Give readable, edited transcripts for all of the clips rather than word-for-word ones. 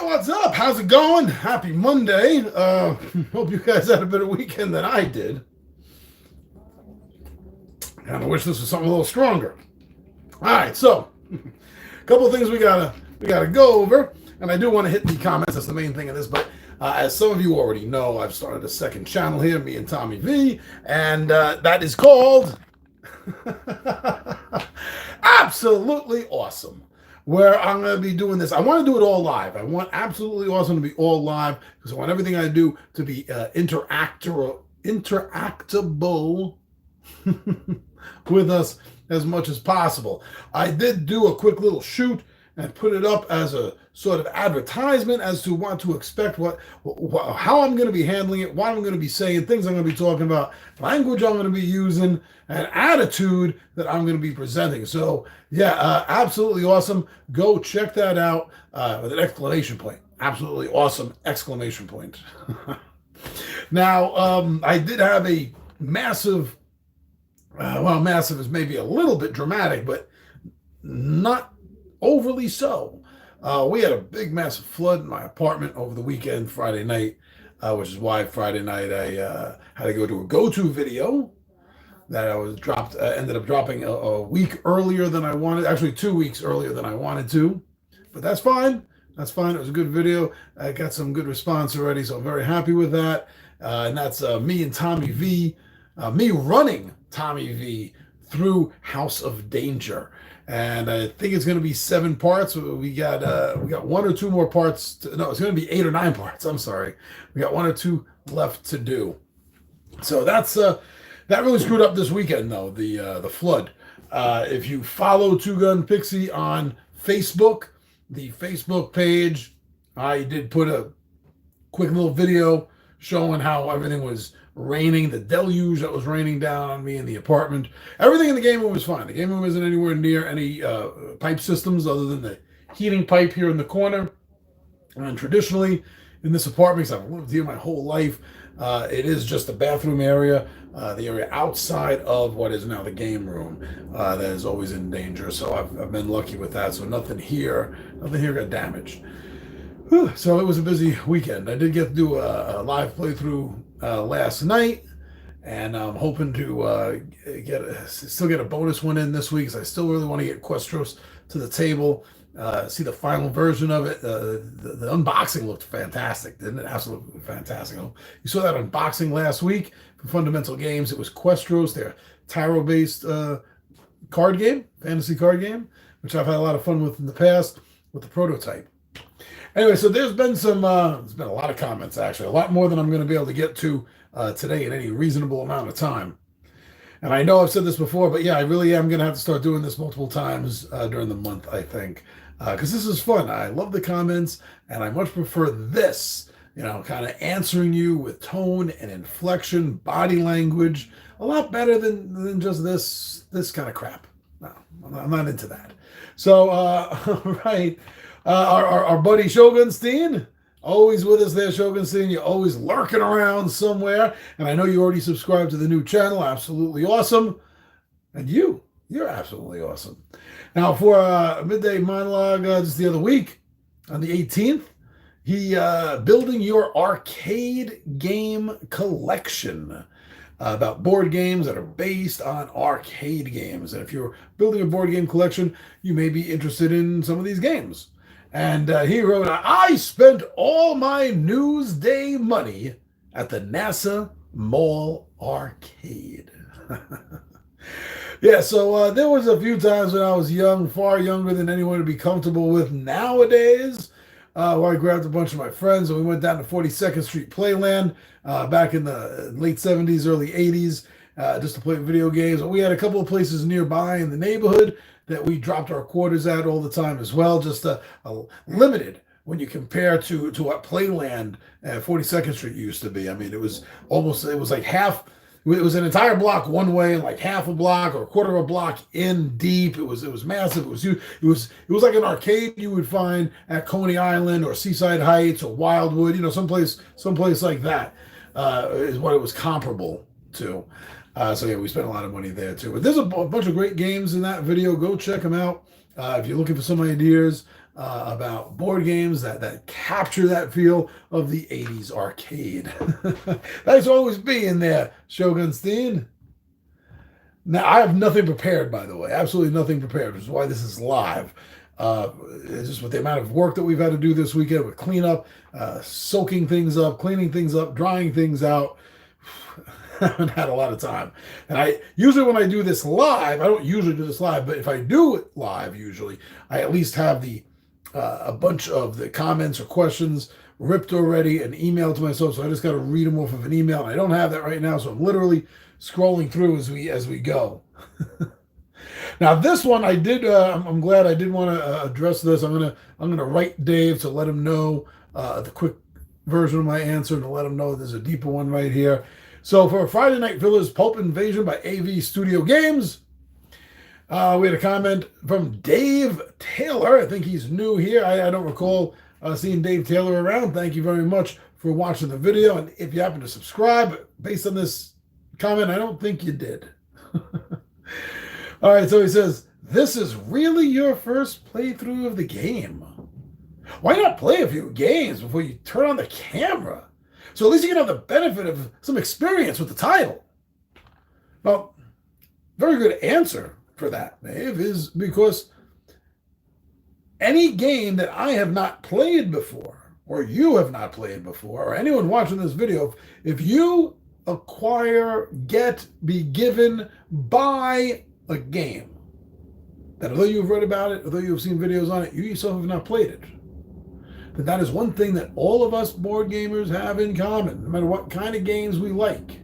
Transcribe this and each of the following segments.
What's up? How's it going? Happy Monday. Hope you guys had a better weekend than I did. Kind of wish this was something a little stronger. All right, so a couple of things we gotta go over, and I do want to hit the comments. That's the main thing of this. But as some of you already know, I've started a second channel here, me and Tommy V, and that is called Absolutely Awesome, where I'm going to be doing this. I want to do it all live. I want Absolutely Awesome to be all live because I want everything I do to be interactable with us as much as possible. I did do a quick little shoot and put it up as a sort of advertisement as to what to expect, how I'm going to be handling it, what I'm going to be saying, things I'm going to be talking about, language I'm going to be using, and attitude that I'm going to be presenting. So yeah, Absolutely Awesome. Go check that out with an exclamation point. Absolutely Awesome! Exclamation point. Now, I did have a massive, massive is maybe a little bit dramatic, but not overly so. We had a big, massive flood in my apartment over the weekend, Friday night, which is why Friday night I had to go to a go-to video that I was ended up dropping a week earlier than I wanted, actually 2 weeks earlier than I wanted to, but that's fine. That's fine. It was a good video. I got some good response already, so I'm very happy with that. And that's me and Tommy V, me running Tommy V through House of Danger. And I think it's going to be 7 parts. We got 1 or 2 more parts. No, it's going to be 8 or 9 parts. I'm sorry. We got 1 or 2 left to do. So that's that really screwed up this weekend though. The flood. If you follow Two Gun Pixie on Facebook, the Facebook page, I did put a quick little video showing how everything was raining, the deluge that was raining down on me in the apartment. Everything in the game room was fine. The game room isn't anywhere near any pipe systems other than the heating pipe here in the corner. And traditionally, in this apartment, because I've lived here my whole life, it is just the bathroom area, the area outside of what is now the game room that is always in danger. So I've been lucky with that. So nothing here got damaged. So it was a busy weekend. I did get to do a live playthrough last night, and I'm hoping to still get a bonus one in this week because I still really want to get Questros to the table, see the final version of it. The unboxing looked fantastic, didn't it? Absolutely fantastic. You saw that unboxing last week for Fundamental Games. It was Questros, their tarot-based card game, fantasy card game, which I've had a lot of fun with in the past with the prototype. Anyway, so there's been a lot of comments, actually, a lot more than I'm going to be able to get to today in any reasonable amount of time. And I know I've said this before, but yeah, I really am going to have to start doing this multiple times during the month, I think, because this is fun. I love the comments, and I much prefer this, kind of answering you with tone and inflection, body language, a lot better than just this kind of crap. No, I'm not into that. So, right. Our buddy Shogunstein, always with us there, Shogunstein. You're always lurking around somewhere. And I know you already subscribed to the new channel. Absolutely awesome. And you're absolutely awesome. Now, for Midday Monologue just the other week, on the 18th, he building your arcade game collection. About board games that are based on arcade games. And if you're building a board game collection, you may be interested in some of these games. And he wrote, I spent all my Newsday money at the NASA Mall Arcade. Yeah, so there was a few times when I was young, far younger than anyone would be comfortable with nowadays, where I grabbed a bunch of my friends and we went down to 42nd Street Playland back in the late 70s, early 80s, just to play video games. We had a couple of places nearby in the neighborhood that we dropped our quarters at all the time as well, just limited when you compare to what Playland at 42nd Street used to be. I mean, it was like half, it was an entire block one way and like half a block or a quarter of a block in deep. It was massive. It was huge. It was like an arcade you would find at Coney Island or Seaside Heights or Wildwood, someplace like that is what it was comparable to. So yeah, we spent a lot of money there too. But there's a bunch of great games in that video. Go check them out if you're looking for some ideas. about board games that capture that feel of the 80s arcade. Thanks for always being there, Shogunstein. Now, I have nothing prepared, by the way. Absolutely nothing prepared, which is why this is live. It's just with the amount of work that we've had to do this weekend with cleanup, soaking things up, cleaning things up, drying things out. I haven't had a lot of time. And I usually, when I do this live, I don't usually do this live, but if I do it live, usually, I at least have a bunch of the comments or questions ripped already and emailed to myself. So I just got to read them off of an email. And I don't have that right now. So I'm literally scrolling through as we go. Now this one I did. I'm glad I did want to address this. I'm gonna write Dave to let him know the quick version of my answer and to let him know there's a deeper one right here. So for Friday Night Villas Pulp Invasion by AV Studio Games, we had a comment from Dave Taylor. I think he's new here. I don't recall seeing Dave Taylor around. Thank you very much for watching the video. And if you happen to subscribe, based on this comment, I don't think you did. All right, so he says, this is really your first playthrough of the game. Why not play a few games before you turn on the camera? So at least you can have the benefit of some experience with the title. Well, very good answer for that, Dave, is because any game that I have not played before, or you have not played before, or anyone watching this video, if you acquire, be given, buy a game that although you've read about it, although you've seen videos on it, you yourself have not played it, then that is one thing that all of us board gamers have in common, no matter what kind of games we like.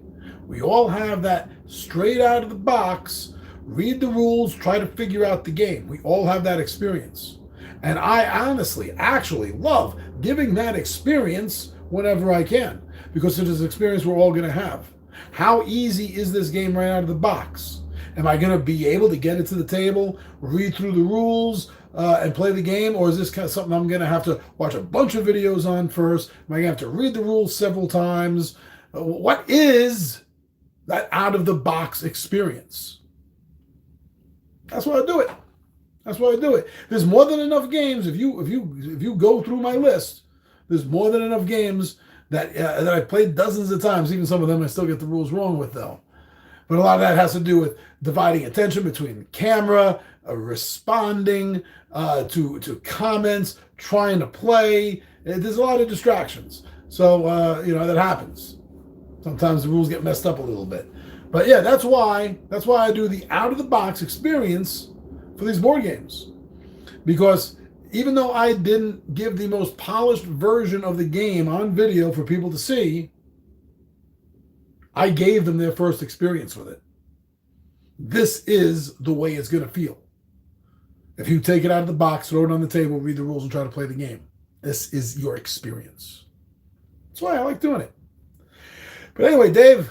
We all have that straight out of the box, read the rules, try to figure out the game. We all have that experience. And I honestly, actually love giving that experience whenever I can, because it is an experience we're all going to have. How easy is this game right out of the box? Am I going to be able to get it to the table, read through the rules, and play the game? Or is this kind of something I'm going to have to watch a bunch of videos on first? Am I going to have to read the rules several times? What is that out-of-the-box experience? That's why I do it. That's why I do it. There's more than enough games. If you go through my list, there's more than enough games that I've played dozens of times. Even some of them I still get the rules wrong with, though. But a lot of that has to do with dividing attention between camera, responding to comments, trying to play. There's a lot of distractions. So, that happens. Sometimes the rules get messed up a little bit. But yeah, that's why I do the out-of-the-box experience for these board games. Because even though I didn't give the most polished version of the game on video for people to see, I gave them their first experience with it. This is the way it's going to feel. If you take it out of the box, throw it on the table, read the rules, and try to play the game. This is your experience. That's why I like doing it. But anyway, Dave,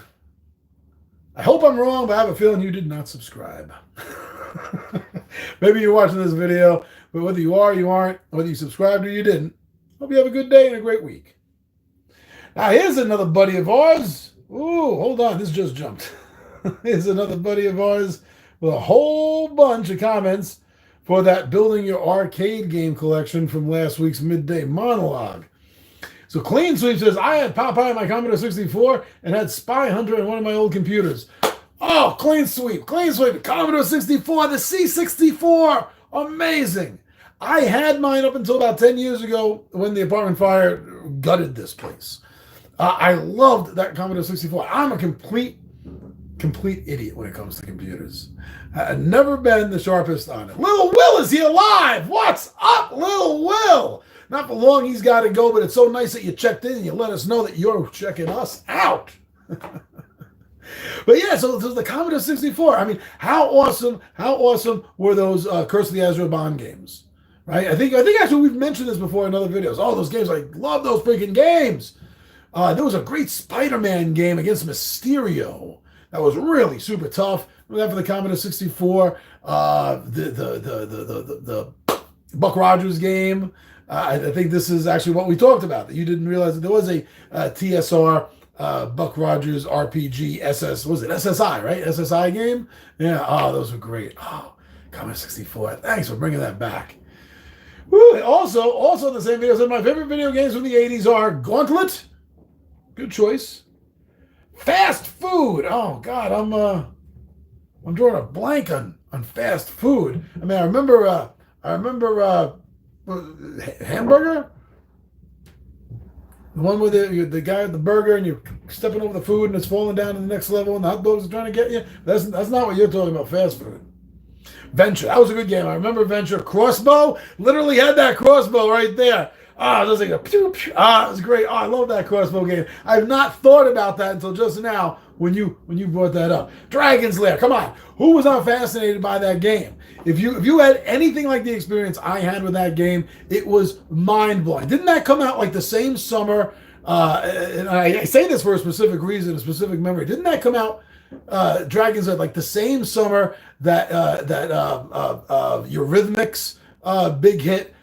I hope I'm wrong, but I have a feeling you did not subscribe. Maybe you're watching this video, but whether you are, you aren't, whether you subscribed or you didn't, hope you have a good day and a great week. Now, here's another buddy of ours. Ooh, hold on, this just jumped. Here's another buddy of ours with a whole bunch of comments for that Building Your Arcade Game collection from last week's Midday Monologue. So Clean Sweep says, I had Popeye on my Commodore 64 and had Spy Hunter on one of my old computers. Oh, Clean Sweep, Commodore 64, the C64, amazing. I had mine up until about 10 years ago when the apartment fire gutted this place. I loved that Commodore 64. I'm a complete idiot when it comes to computers. I've never been the sharpest on it. Little Will, is he alive? What's up, Little Will? Not for long he's got to go, but it's so nice that you checked in and you let us know that you're checking us out. But yeah, so the Commodore 64. I mean, how awesome were those Curse of the Azure Bond games? Right? I think actually we've mentioned this before in other videos. Oh, those games, I love those freaking games. There was a great Spider-Man game against Mysterio that was really super tough. Remember that for the Commodore 64? The Buck Rogers game. I think this is actually what we talked about. That you didn't realize that there was a TSR Buck Rogers RPG SSI, right? SSI game. Yeah. Oh, those were great. Oh, Commodore 64. Thanks for bringing that back. Woo! Really? Also in the same video said my favorite video games from the 80s are Gauntlet. Good choice. Fast food. Oh God, I'm drawing a blank on fast food. I mean, I remember hamburger. The one where the guy with the burger and you're stepping over the food and it's falling down to the next level and the hot dogs are trying to get you. That's not what you're talking about. Fast food. Venture. That was a good game. I remember Venture. Crossbow. Literally had that crossbow right there. Ah, it was like a pew, pew. Ah, it was great. Oh, I love that crossbow game. I've not thought about that until just now when you brought that up. Dragon's Lair. Come on. Who was not fascinated by that game? If you had anything like the experience I had with that game, it was mind blowing. Didn't that come out like the same summer? And I say this for a specific reason, a specific memory. Didn't that come out? Dragon's Lair like the same summer that Eurythmics big hit.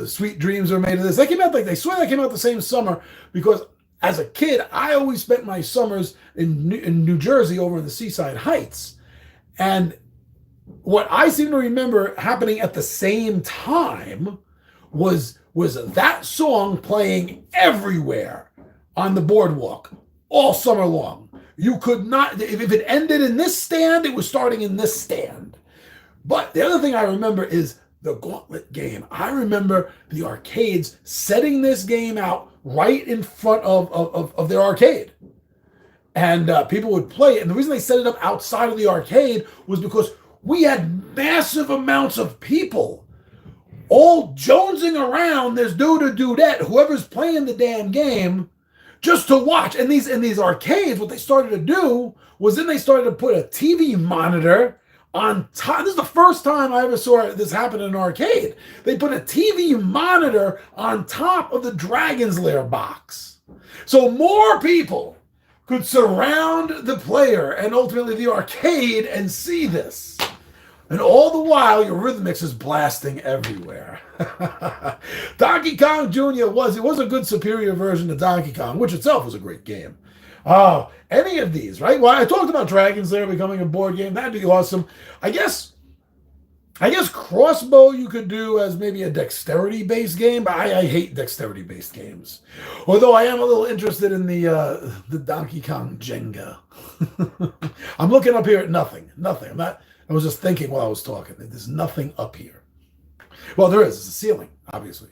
Sweet Dreams Are Made of This. They came out they swear they came out the same summer because as a kid I always spent my summers in New Jersey over in the Seaside Heights, and what I seem to remember happening at the same time was that song playing everywhere on the boardwalk all summer long. You could not, if it ended in this stand, it was starting in this stand. But the other thing I remember is the Gauntlet game. I remember the arcades setting this game out right in front of their arcade. And people would play it. And the reason they set it up outside of the arcade was because we had massive amounts of people all jonesing around this dude or dudette, whoever's playing the damn game, just to watch. And these arcades, what they started to do was then they started to put a TV monitor on top. This is the first time I ever saw this happen in an arcade. They put a TV monitor on top of the Dragon's Lair box. So more people could surround the player and ultimately the arcade and see this. And all the while, Eurythmics is blasting everywhere. Donkey Kong Jr. was a good superior version of Donkey Kong, which itself was a great game. Oh, any of these, right? Well, I talked about Dragon's Lair becoming a board game. That'd be awesome. I guess Crossbow you could do as maybe a dexterity-based game, but I hate dexterity-based games. Although I am a little interested in the Donkey Kong Jenga. I'm looking up here at nothing. I was just thinking while I was talking. There's nothing up here. Well, there is. It's a ceiling, obviously.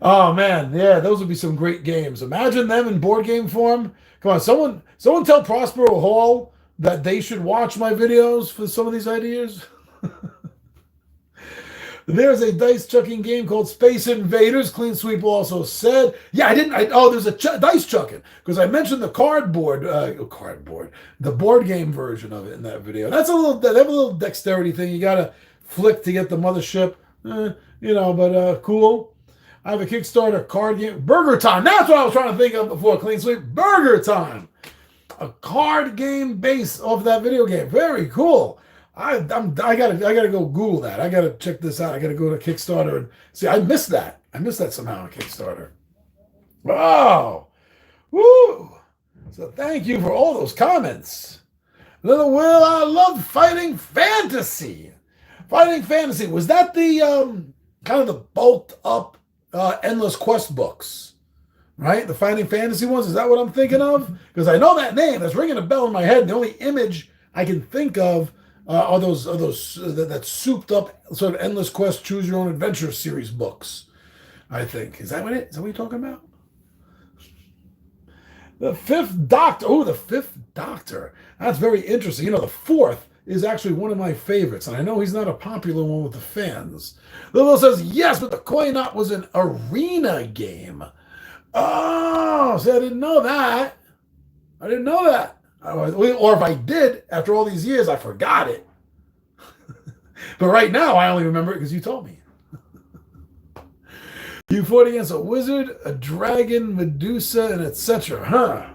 Oh, man. Yeah, those would be some great games. Imagine them in board game form. Come on, someone tell Prospero Hall that they should watch my videos for some of these ideas. There's a dice chucking game called Space Invaders. Clean Sweep also said. Yeah, there's a dice chucking because I mentioned the the board game version of it in that video. They have a little dexterity thing. You gotta flick to get the mothership, but cool. I have a Kickstarter card game, Burger Time. That's what I was trying to think of before Clean Sweep. Burger Time, a card game based off that video game. Very cool. I gotta go Google that. I gotta check this out. I gotta go to Kickstarter and see. I missed that somehow on Kickstarter. Oh, woo! So thank you for all those comments. Little Will, I love Fighting Fantasy. Fighting Fantasy, was that the kind of the bulked up Endless Quest books, right? The Fighting Fantasy ones. Is that what I'm thinking of? Because I know that name. That's ringing a bell in my head. The only image I can think of are those that souped up sort of Endless Quest Choose Your Own Adventure series books. I think is that what you're talking about? The Fifth Doctor. Oh, the Fifth Doctor. That's very interesting. The fourth is actually one of my favorites, and I know he's not a popular one with the fans. Lilo says, yes, but the Coin-Op was an arena game. Oh, see, I didn't know that. Or if I did, after all these years, I forgot it. But right now, I only remember it because you told me. You fought against a wizard, a dragon, Medusa, and etc. Huh?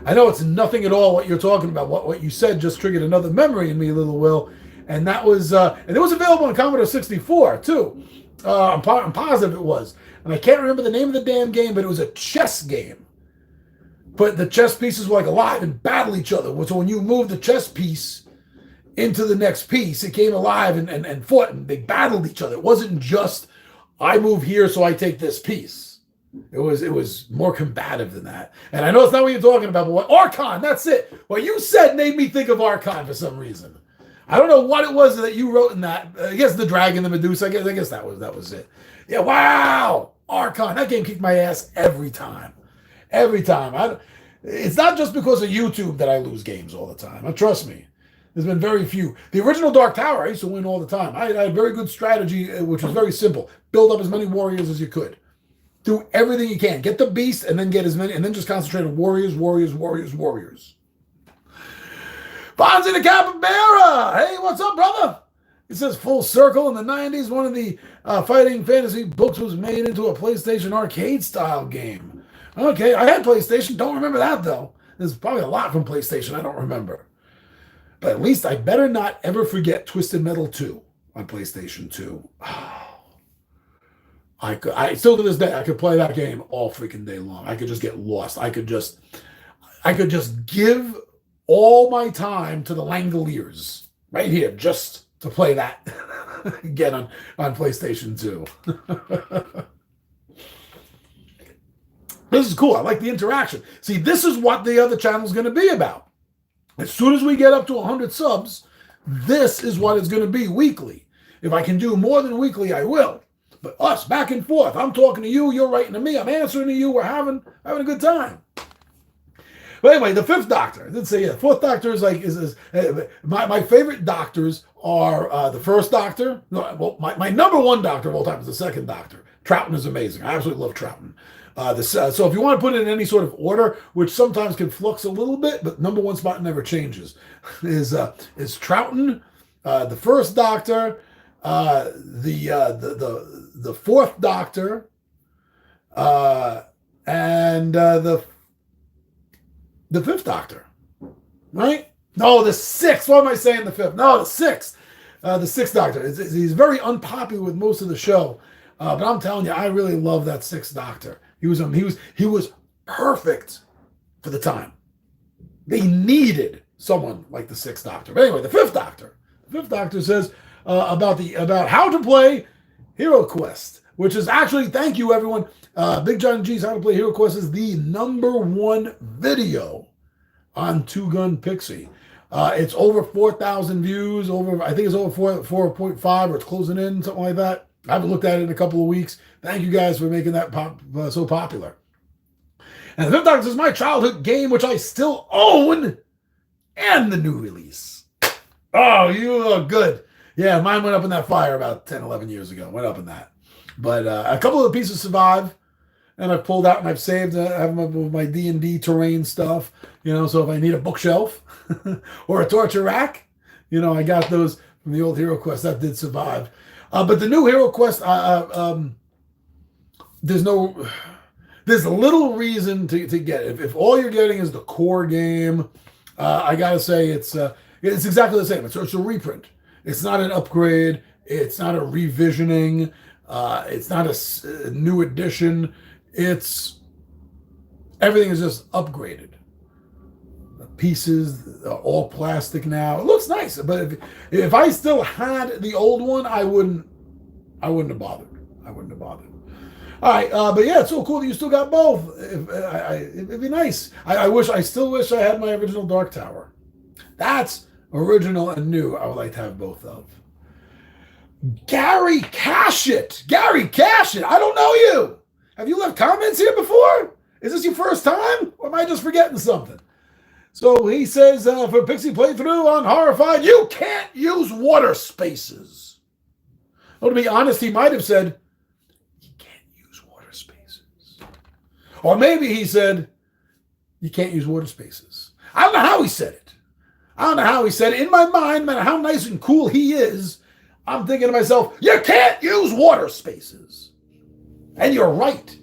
I know it's nothing at all what you're talking about. What you said just triggered another memory in me, Little Will. And that was, and it was available on Commodore 64, too. I'm positive it was. And I can't remember the name of the damn game, but it was a chess game. But the chess pieces were like alive and battle each other. So when you move the chess piece, into the next piece. It came alive and fought, and they battled each other. It wasn't just, I move here, so I take this piece. It was more combative than that. And I know it's not what you're talking about, but what Archon, that's it. What you said made me think of Archon for some reason. I don't know what it was that you wrote in that. I guess the dragon, the Medusa. I guess that was it. Yeah, wow, Archon. That game kicked my ass every time. Every time. It's not just because of YouTube that I lose games all the time. Trust me. There's been very few. The original Dark Tower, I used to win all the time. I had a very good strategy, which was very simple. Build up as many warriors as you could. Do everything you can. Get the beast and then get as many, and then just concentrate on warriors. Fonzie the Capybara. Hey, what's up, brother? It says Full Circle. In the 90s, one of the fighting fantasy books was made into a PlayStation arcade-style game. Okay, I had PlayStation. Don't remember that, though. There's probably a lot from PlayStation I don't remember. But at least I better not ever forget Twisted Metal 2 on PlayStation 2. I still to this day, I could play that game all freaking day long. I could just get lost. I could just give all my time to the Langoliers right here just to play that again on PlayStation 2. This is cool. I like the interaction. See, this is what the other channel is going to be about. As soon as we get up to 100 subs, this is what it's going to be weekly. If I can do more than weekly, I will. But us, back and forth. I'm talking to you, you're writing to me, I'm answering to you, we're having a good time. But anyway, the fifth Doctor. I did say, yeah, the fourth Doctor is like, my favorite Doctors are the first Doctor. No, well, my number one Doctor of all time is the second Doctor. Troughton is amazing. I absolutely love Troughton. So if you want to put it in any sort of order, which sometimes can flux a little bit, but number one spot never changes, is Troughton, the first Doctor, the fourth Doctor, and the fifth Doctor, right? No, the sixth. What am I saying? The fifth? No, the sixth. The sixth Doctor. He's very unpopular with most of the show, but I'm telling you, I really love that sixth Doctor. He was perfect for the time. They needed someone like the sixth Doctor. But anyway, the fifth Doctor. The fifth Doctor says about how to play Hero Quest, which is actually, thank you everyone. Big John G's How to Play Hero Quest is the #1 video on Two Gun Pixie. It's over 4,000 views. I think it's over 4.5, or it's closing in, something like that. I haven't looked at it in a couple of weeks. Thank you guys for making that so popular. And the Fifth Doctor is my childhood game, which I still own, and the new release. Oh, you look good. Yeah, mine went up in that fire about 10, 11 years ago. Went up in that. But a couple of the pieces survive, and I've pulled out and I've saved. I have my D&D terrain stuff. So if I need a bookshelf or a torture rack, I got those from the old Hero Quest. That did survive. But the new Hero Quest, there's little reason to get it. If all you're getting is the core game, I gotta say it's exactly the same. It's a reprint. It's not an upgrade. It's not a revisioning. It's not a new edition. Everything is just upgraded. The pieces are all plastic now. It looks nice, but if I still had the old one, I wouldn't have bothered. All right, but yeah, it's so cool that you still got both. It'd be nice. I still wish I had my original Dark Tower. That's original and new. I would like to have both of. Gary Cashit. I don't know you. Have you left comments here before? Is this your first time? Or am I just forgetting something? So he says, for Pixie playthrough on Horrified, you can't use water spaces. Well, to be honest, he might have said, you can't use water spaces. Or maybe he said, you can't use water spaces. I don't know how he said it. In my mind, no matter how nice and cool he is, I'm thinking to myself, you can't use water spaces. And you're right.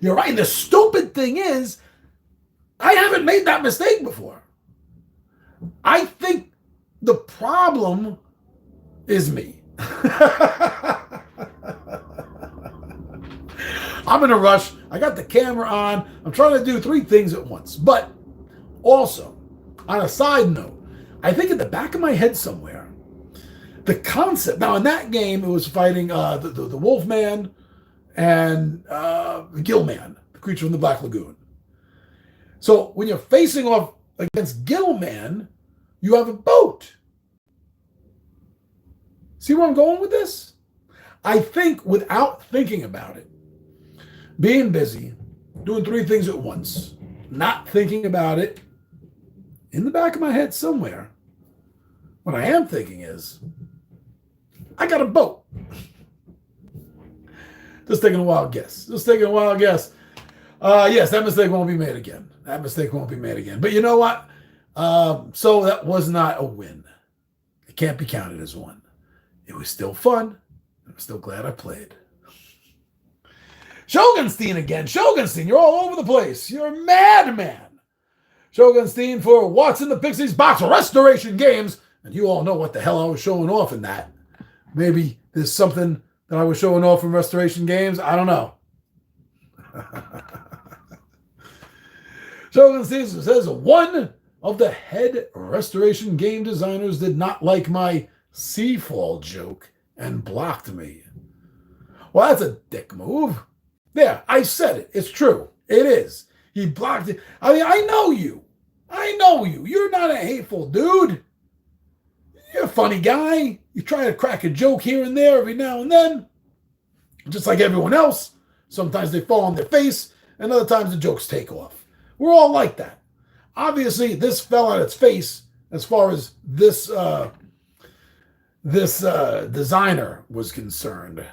And the stupid thing is, I haven't made that mistake before. I think the problem is me. I'm in a rush. I got the camera on. I'm trying to do 3 things at once. But also, on a side note, I think in the back of my head somewhere, the concept. Now in that game, it was fighting the Wolfman and the Gillman, the creature from the Black Lagoon. So when you're facing off against Gillman, you have a boat. See where I'm going with this? I think without thinking about it, being busy, doing 3 things at once, not thinking about it, in the back of my head somewhere, what I am thinking is, I got a boat. Just taking a wild guess. Yes, that mistake won't be made again. But you know what? So that was not a win. It can't be counted as one. It was still fun. I'm still glad I played. Shogunstein again. Shogunstein, you're all over the place. You're a madman. Shogunstein for Watson the Pixies Box Restoration Games. And you all know what the hell I was showing off in that. Maybe there's something that I was showing off from Restoration Games. I don't know. Shogunstein says, one of the head Restoration Game designers did not like my Seafall joke and blocked me. Well, that's a dick move. There, I said it. It's true. It is. He blocked it. I mean, I know you. You're not a hateful dude. You're a funny guy. You try to crack a joke here and there every now and then. Just like everyone else. Sometimes they fall on their face, and other times the jokes take off. We're all like that. Obviously, this fell on its face as far as this designer was concerned.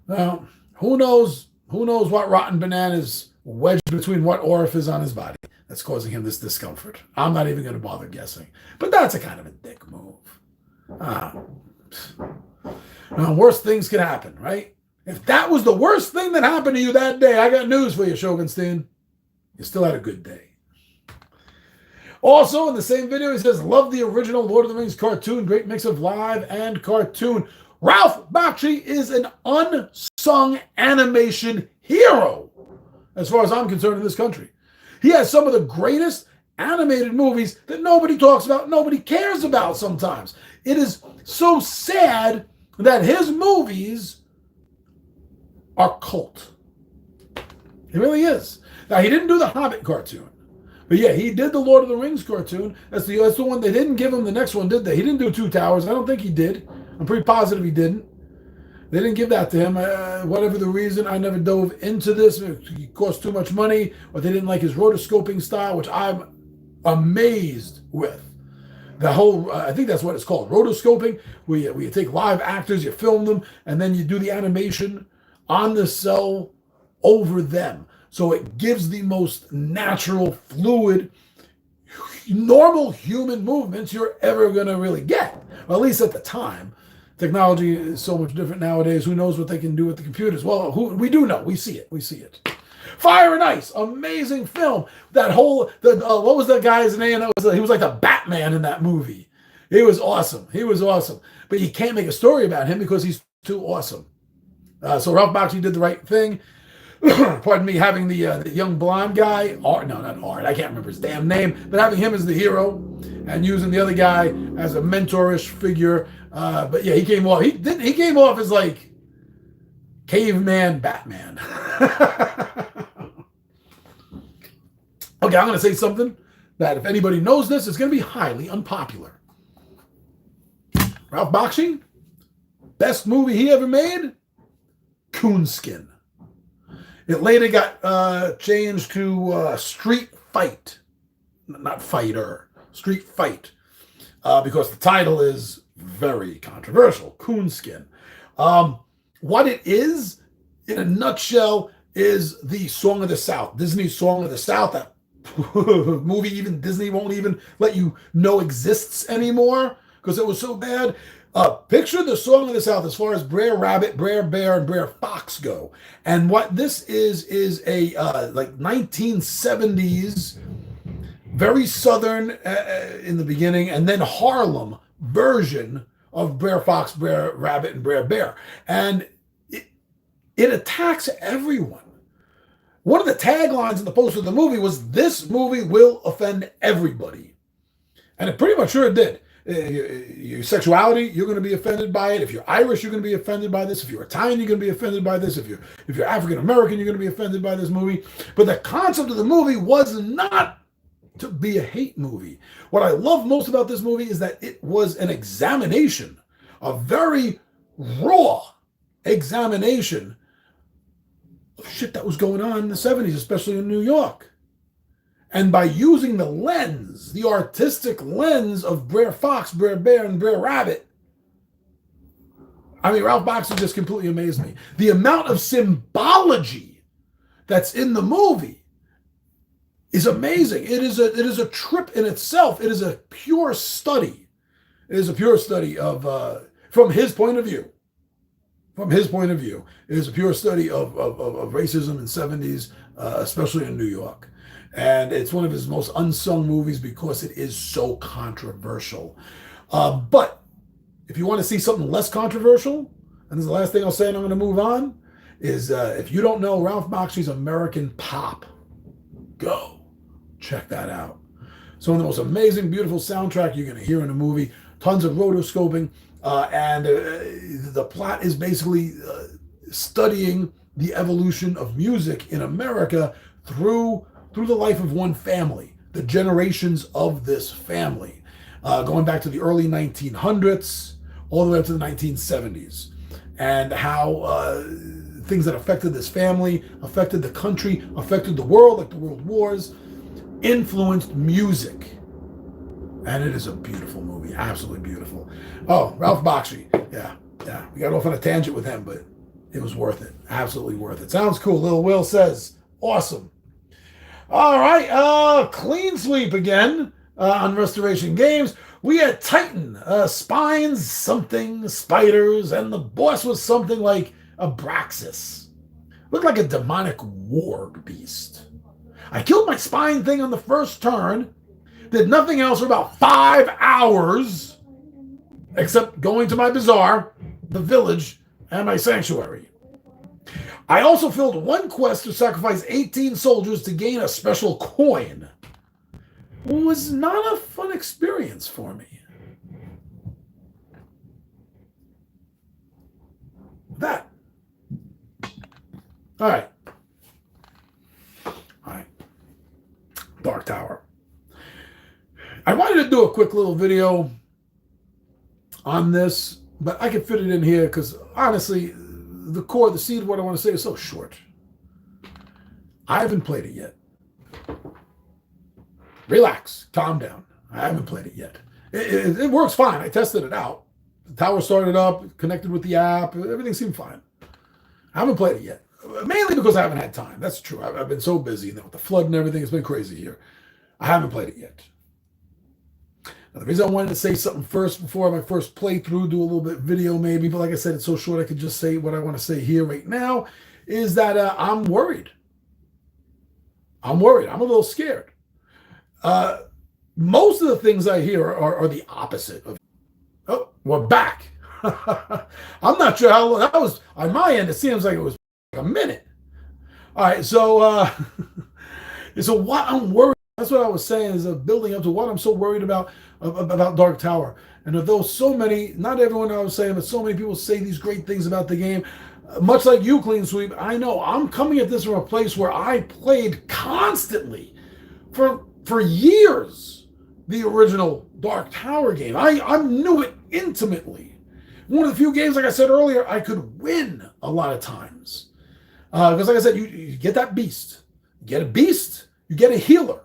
Well, who knows what rotten bananas wedged between what orifice on his body that's causing him this discomfort. I'm not even going to bother guessing. But that's a kind of a dick move. Now, worse things can happen, right? If that was the worst thing that happened to you that day, I got news for you, Shogunstein. You still had a good day. Also, in the same video, he says, love the original Lord of the Rings cartoon. Great mix of live and cartoon. Ralph Bakshi is an unsung animation hero, as far as I'm concerned, in this country. He has some of the greatest animated movies that nobody talks about, nobody cares about sometimes. It is so sad that his movies are cult. It really is. Now, he didn't do the Hobbit cartoon. But yeah, he did the Lord of the Rings cartoon. That's the one. They didn't give him the next one, did they? He didn't do Two Towers. I don't think he did. I'm pretty positive he didn't. They didn't give that to him. Whatever the reason, I never dove into this. It cost too much money, or they didn't like his rotoscoping style, which I'm amazed with. The whole, I think that's what it's called, rotoscoping, where you take live actors, you film them, and then you do the animation on the cell over them. So it gives the most natural, fluid, normal human movements you're ever going to really get. Or at least at the time. Technology is so much different nowadays. Who knows what they can do with the computers? Well, we do know. We see it. Fire and Ice, amazing film. That whole, what was that guy's name? He was like the Batman in that movie. He was awesome. But you can't make a story about him because he's too awesome. So Ralph Bakshi did the right thing. Pardon me, having the young blonde guy, Art, no, not Art, I can't remember his damn name, but having him as the hero and using the other guy as a mentorish figure. But yeah, he came off as like caveman Batman. Okay, I'm going to say something that if anybody knows this, it's going to be highly unpopular. Ralph Bakshi, best movie he ever made, Coonskin. It later got changed to Street Fight. Not Fighter. Street Fight. Because the title is very controversial. Coonskin. What it is, in a nutshell, is the Song of the South. Disney's Song of the South. That movie even Disney won't even let you know exists anymore because it was so bad. Picture the Song of the South as far as Brer Rabbit, Brer Bear, and Brer Fox go. And what this is a like 1970s, very southern in the beginning, and then Harlem version of Brer Fox, Brer Rabbit, and Brer Bear. And it attacks everyone. One of the taglines in the poster of the movie was, "This movie will offend everybody." And it pretty much sure did. Your sexuality, you're going to be offended by it. If you're Irish, you're going to be offended by this. If you're Italian, you're going to be offended by this. If you're African American, you're going to be offended by this movie. But the concept of the movie was not to be a hate movie. What I love most about this movie is that it was an examination, a very raw examination of shit that was going on in the 70s, especially in New York. And by using the lens, the artistic lens of Brer Fox, Brer Bear, and Brer Rabbit, I mean, Ralph Bakshi just completely amazed me. The amount of symbology that's in the movie is amazing. It is a trip in itself. It is a pure study. It is a pure study of, from his point of view. From his point of view, it is a pure study of racism in the 70s, especially in New York. And it's one of his most unsung movies because it is so controversial. But if you want to see something less controversial, and this is the last thing I'll say and I'm going to move on, is if you don't know Ralph Bakshi's American Pop, go check that out. Some of the most amazing, beautiful soundtrack you're going to hear in a movie, tons of rotoscoping, and the plot is basically studying the evolution of music in America through the life of one family, the generations of this family, going back to the early 1900s, all the way up to the 1970s, and how things that affected this family, affected the country, affected the world, like the world wars, influenced music. And it is a beautiful movie, absolutely beautiful. Oh, Ralph Bakshi, yeah. We got off on a tangent with him, but it was worth it, absolutely worth it. Sounds cool. Little Will says, awesome. All right, clean sweep again on Restoration Games. We had Titan, spines, something, spiders, and the boss was something like Abraxas. Looked like a demonic warg beast. I killed my spine thing on the first turn, did nothing else for about 5 hours, except going to my bazaar, the village, and my sanctuary. I also filled one quest to sacrifice 18 soldiers to gain a special coin. It was not a fun experience for me. That. All right. Dark Tower. I wanted to do a quick little video on this, but I could fit it in here because honestly, the seed of what I want to say is so short. I haven't played it yet. Relax, calm down. I haven't played it yet. It works fine. I tested it out. The tower started up, connected with the app. Everything seemed fine. I haven't played it yet. Mainly because I haven't had time. That's true. I've been so busy with the flood and everything. It's been crazy here. I haven't played it yet. Now, the reason I wanted to say something first before my first playthrough, do a little bit video maybe, but like I said, it's so short I could just say what I want to say here right now, is that I'm worried. I'm worried. I'm a little scared. Most of the things I hear are the opposite of, oh, we're back. I'm not sure how long that was. On my end, it seems like it was a minute. All right, so so what I'm worried, that's what I was saying, is building up to what I'm so worried about Dark Tower. And although so many, not everyone I was saying, but so many people say these great things about the game, much like you, Clean Sweep, I know I'm coming at this from a place where I played constantly for years the original Dark Tower game. I knew it intimately. One of the few games, like I said earlier, I could win a lot of times. Because like I said, you get that beast. You get a beast, you get a healer.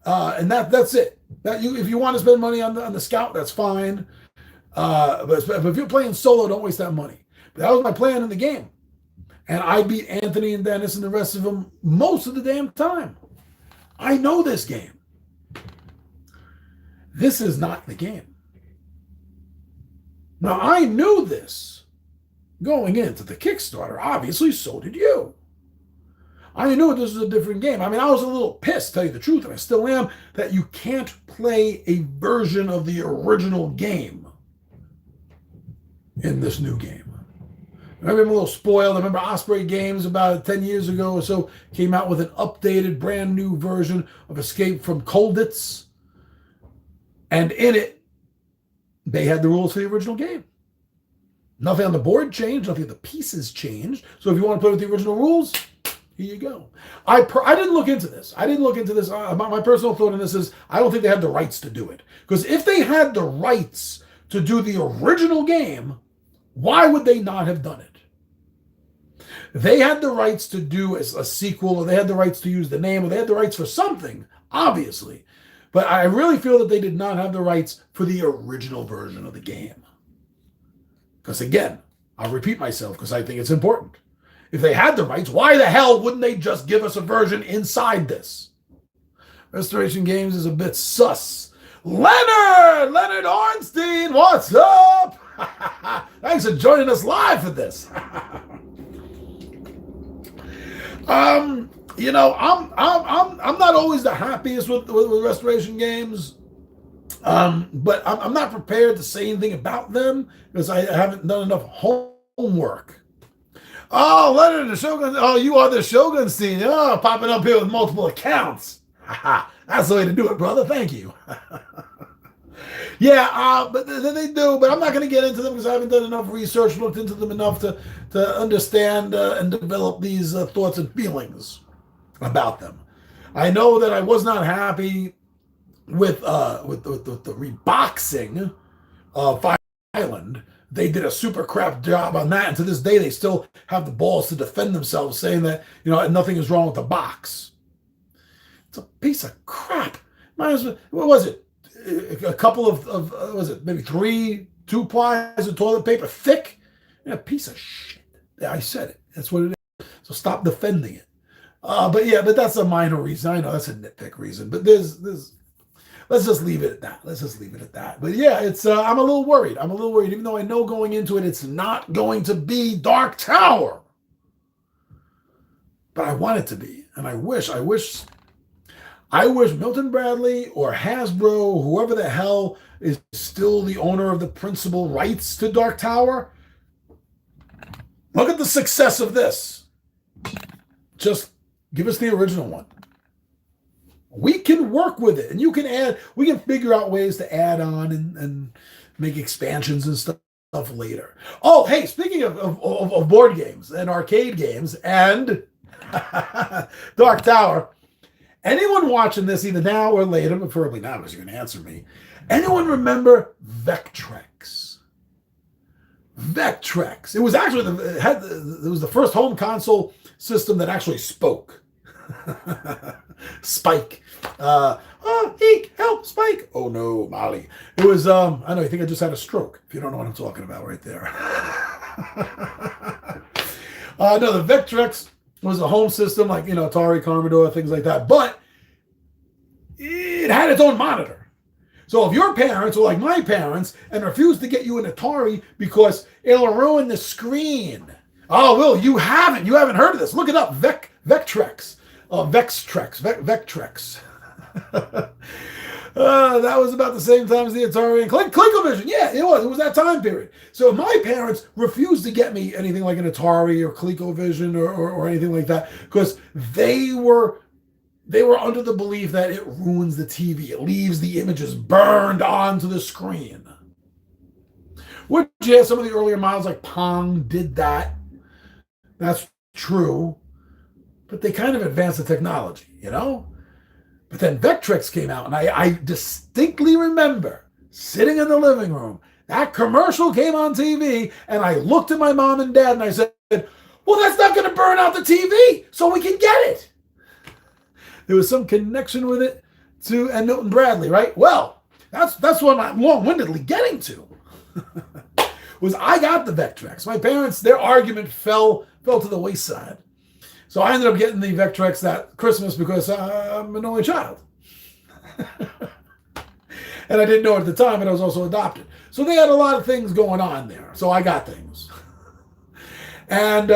And that's it. If you want to spend money on the scout, that's fine. But if you're playing solo, don't waste that money. But that was my plan in the game. And I beat Anthony and Dennis and the rest of them most of the damn time. I know this game. This is not the game. Now, I knew this going into the Kickstarter. Obviously, so did you. I knew this was a different game. I mean, I was a little pissed, tell you the truth, and I still am, that you can't play a version of the original game in this new game. I remember a little spoiled. I remember Osprey Games about 10 years ago or so came out with an updated, brand new version of Escape from Colditz. And in it, they had the rules for the original game. Nothing on the board changed. Nothing on the pieces changed. So if you want to play with the original rules, here you go. I didn't look into this. My personal thought on this is I don't think they had the rights to do it. Because if they had the rights to do the original game, why would they not have done it? They had the rights to do a sequel, or they had the rights to use the name, or they had the rights for something, obviously. But I really feel that they did not have the rights for the original version of the game. Because again, I'll repeat myself because I think it's important. If they had the rights, why the hell wouldn't they just give us a version inside this? Restoration Games is a bit sus. Leonard Ornstein, what's up? Thanks for joining us live for this. I'm not always the happiest with Restoration Games. But I'm not prepared to say anything about them because I haven't done enough homework. Oh, Leonard, the Shogun. Oh, you are the Shogunstein. Oh, popping up here with multiple accounts. That's the way to do it, brother. Thank you. Yeah, but they do. But I'm not going to get into them because I haven't done enough research, looked into them enough to understand and develop these thoughts and feelings about them. I know that I was not happy with the reboxing of Fire Island. They did a super crap job on that, and to this day they still have the balls to defend themselves, saying that nothing is wrong with the box. It's a piece of crap. What was it? A couple of was it maybe 2 plies of toilet paper thick? A piece of shit. Yeah, I said it. That's what it is. So stop defending it. But that's a minor reason. I know that's a nitpick reason, but there's. Let's just leave it at that. But yeah, it's I'm a little worried. Even though I know going into it, it's not going to be Dark Tower. But I want it to be. And I wish Milton Bradley or Hasbro, whoever the hell is still the owner of the principal rights to Dark Tower. Look at the success of this. Just give us the original one. We can work with it, and we can figure out ways to add on and make expansions and stuff later. Oh, hey, speaking of board games and arcade games and Dark Tower, anyone watching this either now or later, preferably now because you're going to answer me, anyone remember Vectrex? Vectrex. It was actually it was the first home console system that actually spoke. Spike. Eek, help, Spike. Oh no, Molly. It was, I know, you think I just had a stroke, if you don't know what I'm talking about right there. No, the Vectrex was a home system like, Atari, Commodore, things like that, but it had its own monitor. So if your parents were like my parents and refused to get you an Atari because it'll ruin the screen. Oh, Will, you haven't heard of this. Look it up, Vectrex. Vectrex. That was about the same time as the Atari and ColecoVision. Yeah, it was. It was that time period. So my parents refused to get me anything like an Atari or ColecoVision or anything like that because they were under the belief that it ruins the TV. It leaves the images burned onto the screen. Which, yeah, some of the earlier models like Pong did that. That's true. But they kind of advanced the technology, But then Vectrex came out, and I distinctly remember sitting in the living room. That commercial came on TV, and I looked at my mom and dad, and I said, well, that's not going to burn out the TV, so we can get it. There was some connection with it and Milton Bradley, right? Well, that's what I'm long-windedly getting to. Was I got the Vectrex. My parents, their argument fell to the wayside. So I ended up getting the Vectrex that Christmas because I'm an only child. And I didn't know at the time, but I was also adopted. So they had a lot of things going on there. So I got things. And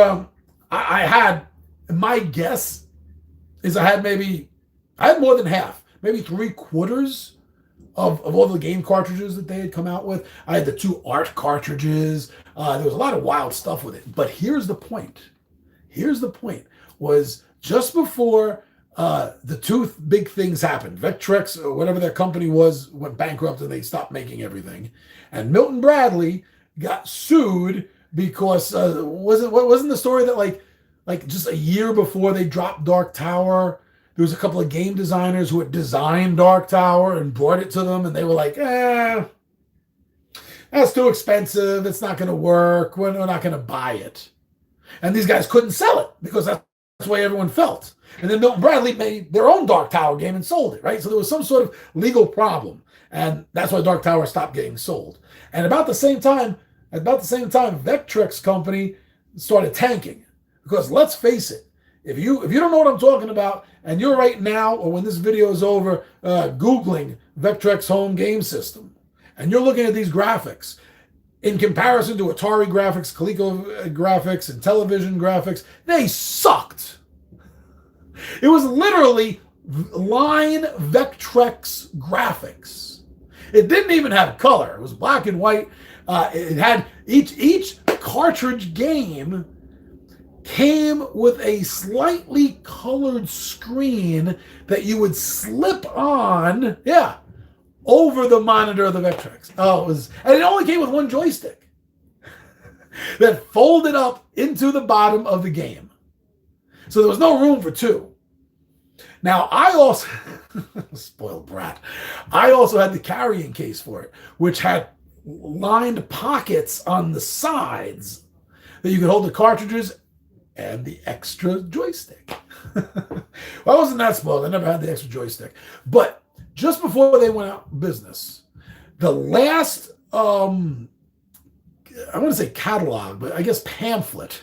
I had, my guess is I had more than half, maybe 3/4 of all the game cartridges that they had come out with. I had the 2 art cartridges. There was a lot of wild stuff with it. But here's the point. Was just before the two big things happened. Vectrex, or whatever their company was, went bankrupt and they stopped making everything. And Milton Bradley got sued because wasn't the story that like just a year before they dropped Dark Tower, there was a couple of game designers who had designed Dark Tower and brought it to them, and they were like, that's too expensive. It's not going to work. We're not going to buy it. And these guys couldn't sell it because that's the way everyone felt. And then Milton Bradley made their own Dark Tower game and sold it, right? So there was some sort of legal problem. And that's why Dark Tower stopped getting sold. And about the same time, Vectrex company started tanking. Because let's face it, if you don't know what I'm talking about, and you're right now, or when this video is over, Googling Vectrex home game system, and you're looking at these graphics, in comparison to Atari graphics, Coleco graphics, and television graphics, they sucked. It was literally line Vectrex graphics. It didn't even have color. It was black and white. It had each cartridge game came with a slightly colored screen that you would slip on, over the monitor of the Vectrex. And it only came with one joystick that folded up into the bottom of the game. So there was no room for two. Now, I also, spoiled brat, I also had the carrying case for it, which had lined pockets on the sides that you could hold the cartridges and the extra joystick. Well, I wasn't that spoiled. I never had the extra joystick. But just before they went out of business, the last, I want to say catalog, but I guess pamphlet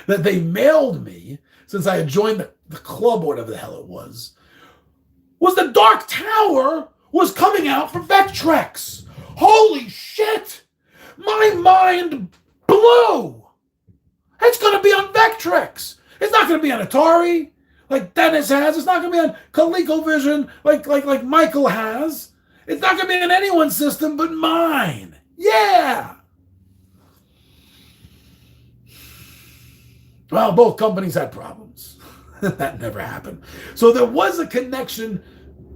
that they mailed me since I had joined the club or whatever the hell it was the Dark Tower was coming out for Vectrex. Holy shit! My mind blew! It's going to be on Vectrex. It's not going to be on Atari like Dennis has. It's not going to be on ColecoVision like Michael has. It's not going to be on anyone's system but mine. Yeah! Well, both companies had problems. That never happened. So there was a connection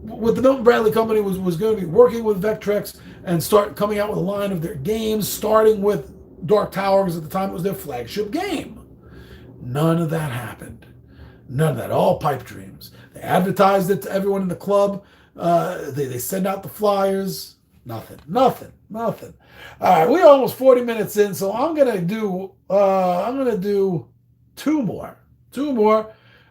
with the Milton Bradley company was going to be working with Vectrex and start coming out with a line of their games, starting with Dark Tower, because at the time it was their flagship game. None of that happened. None of that. All pipe dreams. They advertised it to everyone in the club. They send out the flyers. Nothing. All right, we're almost 40 minutes in, so I'm gonna do two more.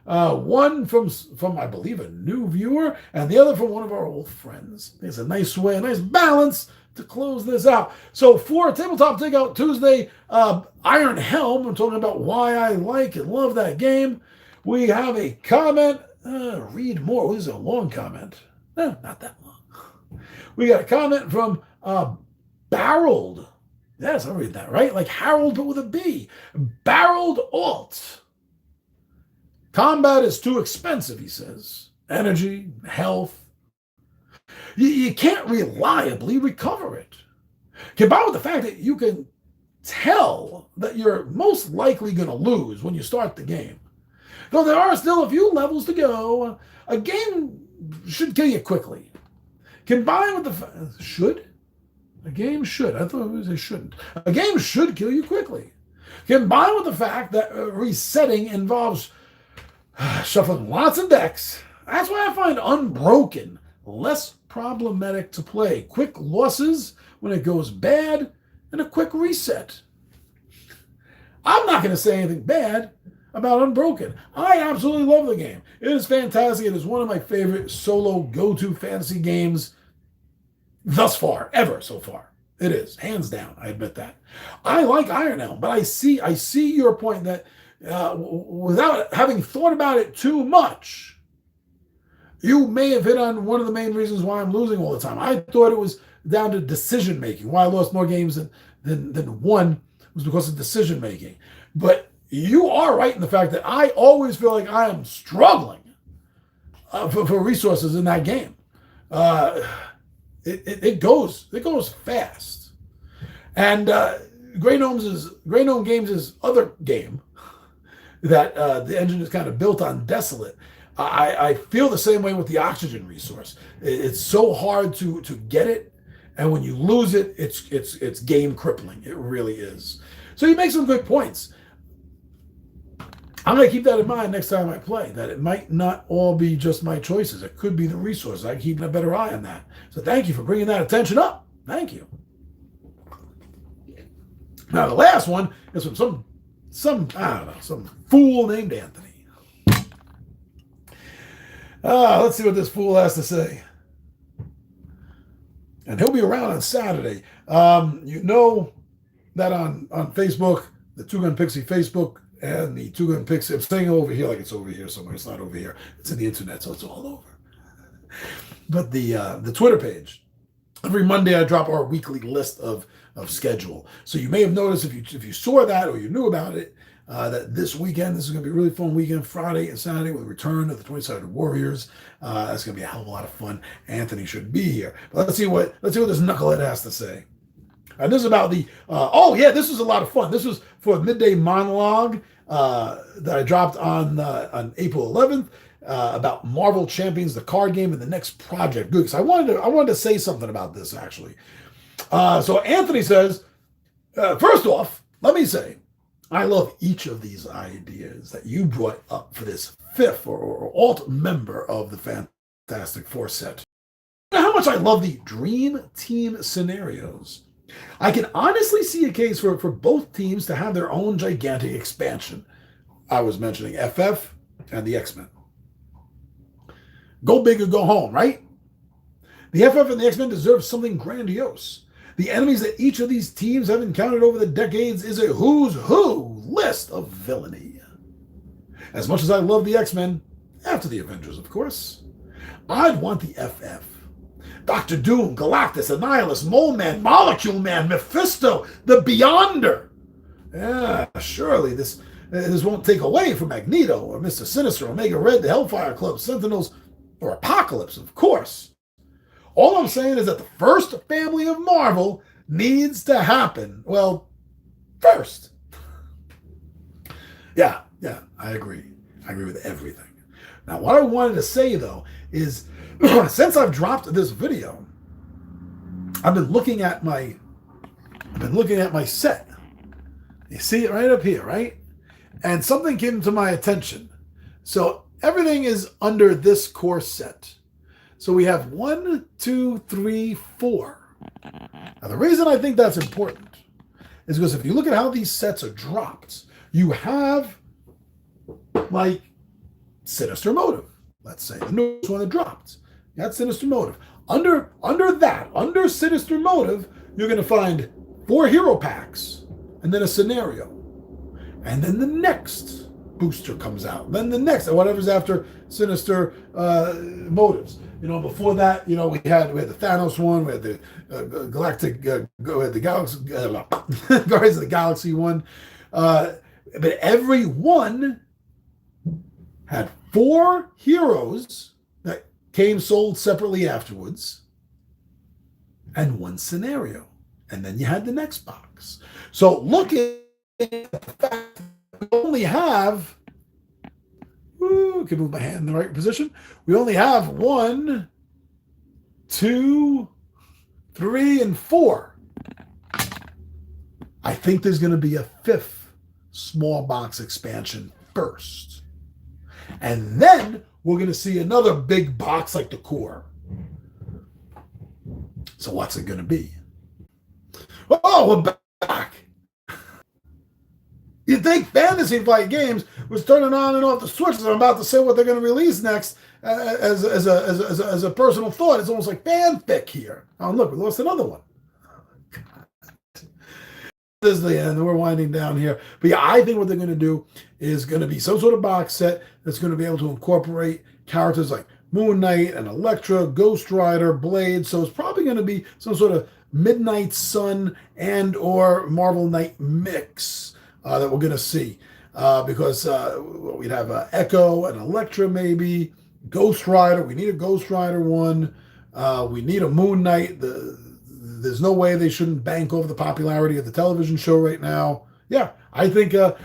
One from I believe a new viewer, and the other from one of our old friends. It's a nice way, a nice balance to close this out. So for Tabletop Takeout Tuesday, Iron Helm, I'm talking about why I like and love that game. We have a comment. Read more. This is a long comment. Not that long. We got a comment from Barreled. Yes, I'll read that, right? Like Harold, but with a B. Barreled Alt. Combat is too expensive, he says. Energy, health. You can't reliably recover it. Combined with the fact that you can tell that you're most likely going to lose when you start the game. Though there are still a few levels to go, a game should kill you quickly. Combined with the... Should? A game should. I thought it shouldn't. A game should kill you quickly. Combined with the fact that resetting involves shuffling lots of decks. That's why I find Unbroken less problematic to play. Quick losses when it goes bad, and a quick reset. I'm not going to say anything bad about Unbroken. I absolutely love the game. It is fantastic. It is one of my favorite solo go-to fantasy games thus far, ever so far. It is, hands down. I admit that. I like Iron Helm, but I see your point that without having thought about it too much, you may have hit on one of the main reasons why I'm losing all the time. I thought it was down to decision making. Why I lost more games than one was because of decision making. But you are right in the fact that I always feel like I am struggling for resources in that game. It goes fast. And Grey Gnome Games' other game that the engine is kind of built on, Desolate. I feel the same way with the oxygen resource. It's so hard to get it, and when you lose it, it's game crippling. It really is. So you make some good points. I'm going to keep that in mind next time I play, that it might not all be just my choices. It could be the resources. I'm keeping a better eye on that. So thank you for bringing that attention up. Thank you. Now, the last one is from I don't know, some fool named Anthony. Let's see what this fool has to say. And he'll be around on Saturday. You know that on Facebook, the Two Gun Pixie Facebook, and the Two Gun Pixie, I'm staying over here like it's over here somewhere. It's not over here. It's in the internet, so it's all over. But the Twitter page, every Monday I drop our weekly list of schedule. So you may have noticed if you saw that or you knew about it, that this weekend, this is going to be a really fun weekend, Friday and Saturday, with the return of the 20-sided Warriors. That's going to be a hell of a lot of fun. Anthony should be here. But let's see what this knucklehead has to say. This is about the, this was a lot of fun. This was for Midday Monologue that I dropped on April 11th about Marvel Champions, the card game, and the next project. Good, because I wanted to say something about this, actually. So Anthony says, first off, let me say, I love each of these ideas that you brought up for this fifth or alt member of the Fantastic Four set. You know how much I love the Dream Team scenarios. I can honestly see a case for both teams to have their own gigantic expansion. I was mentioning FF and the X-Men. Go big or go home, right? The FF and the X-Men deserve something grandiose. The enemies that each of these teams have encountered over the decades is a who's who list of villainy. As much as I love the X-Men, after the Avengers, of course, I'd want the FF. Dr. Doom, Galactus, Annihilus, Mole Man, Molecule Man, Mephisto, the Beyonder. Yeah, surely this won't take away from Magneto or Mr. Sinister, Omega Red, the Hellfire Club, Sentinels, or Apocalypse, of course. All I'm saying is that the first family of Marvel needs to happen. Well, first. Yeah, I agree. I agree with everything. Now, what I wanted to say, though, is since I've dropped this video, I've been looking at my set. You see it right up here, right? And something came to my attention. So everything is under this core set. So we have 1, 2, 3, 4. Now, the reason I think that's important is because if you look at how these sets are dropped, you have like Sinister Motive, let's say, the newest one that dropped. You got Sinister Motive. Under Sinister Motive, you're going to find 4 hero packs and then a scenario. And then the next booster comes out. Then the next, whatever's after Sinister Motives. You know, before that, you know, we had the Thanos one, we had the Galactic, we had the Galaxy, Guardians of the Galaxy one. But every one had 4 heroes that came sold separately afterwards, and 1 scenario. And then you had the next box. So look at the fact we only have, can move my hand in the right position. We only have 1, 2, 3, and 4. I think there's going to be a 5th small box expansion first. And then we're going to see another big box like the core. So what's it going to be? Oh, we're back. You'd think Fantasy Flight Games was turning on and off the switches. I'm about to say what they're going to release next as a personal thought. It's almost like fanfic here. Oh, look, we lost another one. This is the end. We're winding down here. But yeah, I think what they're going to do is going to be some sort of box set that's going to be able to incorporate characters like Moon Knight and Elektra, Ghost Rider, Blade. So it's probably going to be some sort of Midnight Sun and or Marvel Knight mix that we're going to see. Because we'd have Echo and Elektra maybe, Ghost Rider. We need a Ghost Rider one. We need a Moon Knight. There's no way they shouldn't bank over the popularity of the television show right now. Yeah, I think that's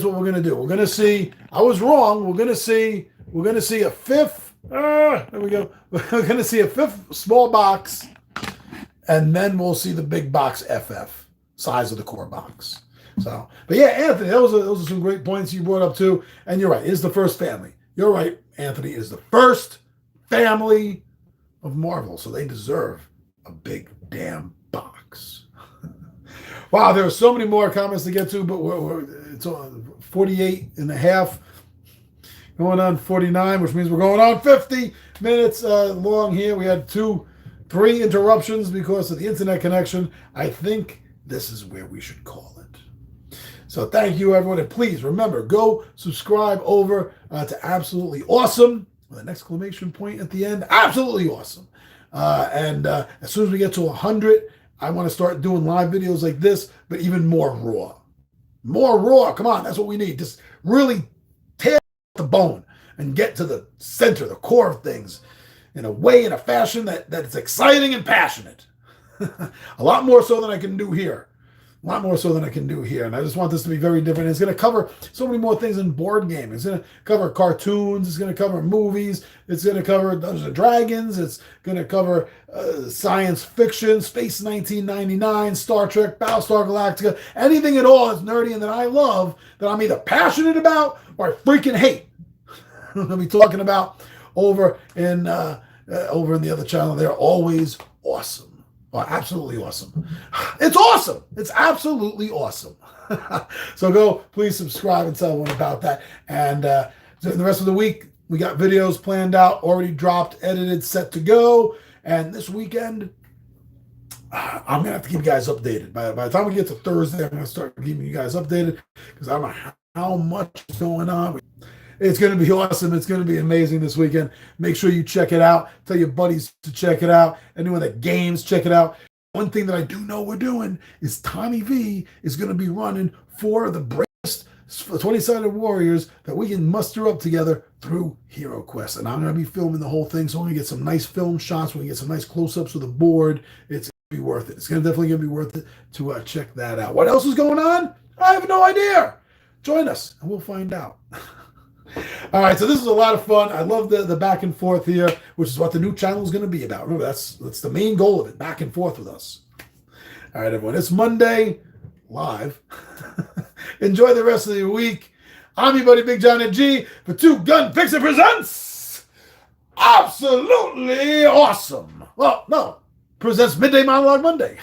what we're going to do. We're going to see. I was wrong. We're going to see we're going to see a fifth. There we go. We're going to see a fifth small box, and then we'll see the big box FF size of the core box. So, but yeah, Anthony, those are some great points you brought up too. And you're right, it's the first family. You're right, Anthony, is the first family of Marvel, so they deserve a big damn box. Wow, there are so many more comments to get to, but it's on 48 and a half, going on 49, which means we're going on 50 minutes long here. We had 3 interruptions because of the internet connection. I think this is where we should call it. So thank you, everyone. And please remember, go subscribe over to Absolutely Awesome with an exclamation point at the end. Absolutely Awesome. And as soon as we get to 100, I want to start doing live videos like this, but even more raw. More raw. Come on, that's what we need. Just really tear the bone and get to the center, the core of things in a way, in a fashion that is exciting and passionate. A lot more so than I can do here. A lot more so than I can do here. And I just want this to be very different. It's going to cover so many more things in board gaming. It's going to cover cartoons. It's going to cover movies. It's going to cover Dungeons and Dragons. It's going to cover science fiction, Space 1999, Star Trek, Battlestar Galactica, anything at all that's nerdy and that I love, that I'm either passionate about or I freaking hate. I'll be talking about over in the other channel. They're always awesome. Oh, absolutely awesome. It's awesome. It's absolutely awesome. So go, please subscribe and tell everyone about that. And the rest of the week, we got videos planned out, already dropped, edited, set to go. And this weekend, I'm going to have to keep you guys updated. By the time we get to Thursday, I'm going to start keeping you guys updated because I don't know how much is going on. It's going to be awesome. It's going to be amazing this weekend. Make sure you check it out. Tell your buddies to check it out. Anyone that games, check it out. One thing that I do know we're doing is Tommy V is going to be running for the bravest 20-sided warriors that we can muster up together through Hero Quest. And I'm going to be filming the whole thing, so we're going to get some nice film shots. We're going to get some nice close-ups of the board. It's going to be worth it. It's definitely going to be worth it to check that out. What else is going on? I have no idea. Join us, and we'll find out. All right, so this is a lot of fun. I love the back and forth here, which is what the new channel is going to be about. Remember, that's the main goal of it, back and forth with us. All right, everyone, it's Monday live. Enjoy the rest of the week. I'm your buddy Big John and G for Two Gun Fixer presents Absolutely Awesome. Well, no, presents Midday Monologue Monday.